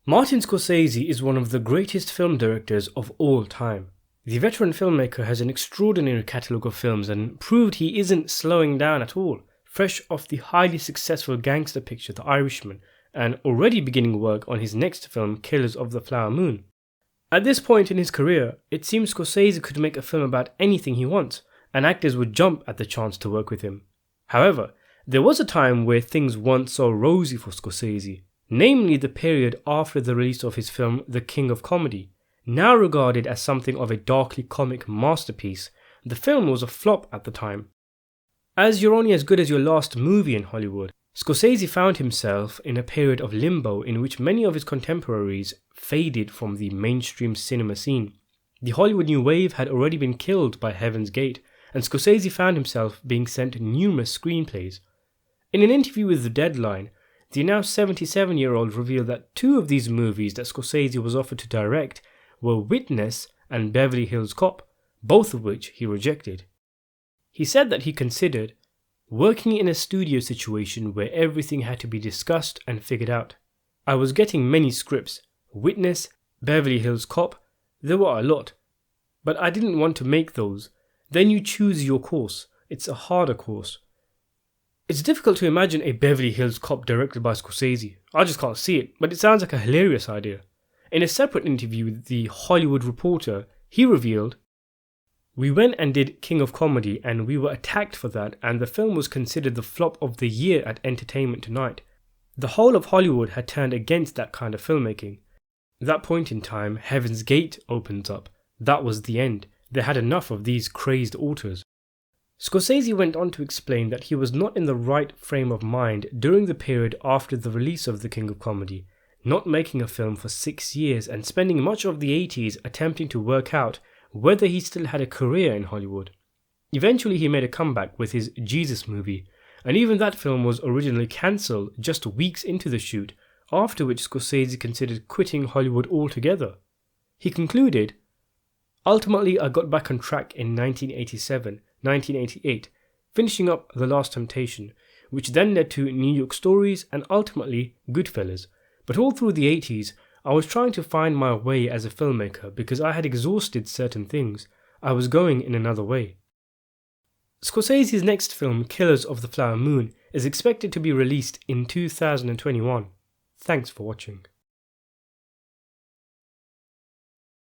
Martin Scorsese is one of the greatest film directors of all time. The veteran filmmaker has an extraordinary catalogue of films and proved he isn't slowing down at all, fresh off the highly successful gangster picture The Irishman and already beginning work on his next film Killers of the Flower Moon. At this point in his career, it seems Scorsese could make a film about anything he wants, and actors would jump at the chance to work with him. However, there was a time where things weren't so rosy for Scorsese, namely the period after the release of his film The King of Comedy. Now regarded as something of a darkly comic masterpiece, the film was a flop at the time. As you're only as good as your last movie in Hollywood, Scorsese found himself in a period of limbo in which many of his contemporaries faded from the mainstream cinema scene. The Hollywood New Wave had already been killed by Heaven's Gate, and Scorsese found himself being sent numerous screenplays. In an interview with The Deadline, the now 77-year-old revealed that two of these movies that Scorsese was offered to direct were Witness and Beverly Hills Cop, both of which he rejected. He said that he considered working in a studio situation where everything had to be discussed and figured out. I was getting many scripts, Witness, Beverly Hills Cop, there were a lot, but I didn't want to make those. Then you choose your course. It's a harder course. It's difficult to imagine a Beverly Hills Cop directed by Scorsese. I just can't see it, but it sounds like a hilarious idea. In a separate interview with The Hollywood Reporter, he revealed, "We went and did King of Comedy and we were attacked for that, and the film was considered the flop of the year at Entertainment Tonight. The whole of Hollywood had turned against that kind of filmmaking. That point in time, Heaven's Gate opens up. That was the end. They had enough of these crazed authors." Scorsese went on to explain that he was not in the right frame of mind during the period after the release of The King of Comedy, not making a film for 6 years and spending much of the 80s attempting to work out whether he still had a career in Hollywood. Eventually he made a comeback with his Jesus movie, and even that film was originally cancelled just weeks into the shoot, after which Scorsese considered quitting Hollywood altogether. He concluded, "Ultimately I got back on track in 1987, 1988, finishing up The Last Temptation, which then led to New York Stories and ultimately Goodfellas. But all through the 80s, I was trying to find my way as a filmmaker because I had exhausted certain things. I was going in another way." Scorsese's next film, Killers of the Flower Moon, is expected to be released in 2021. Thanks for watching.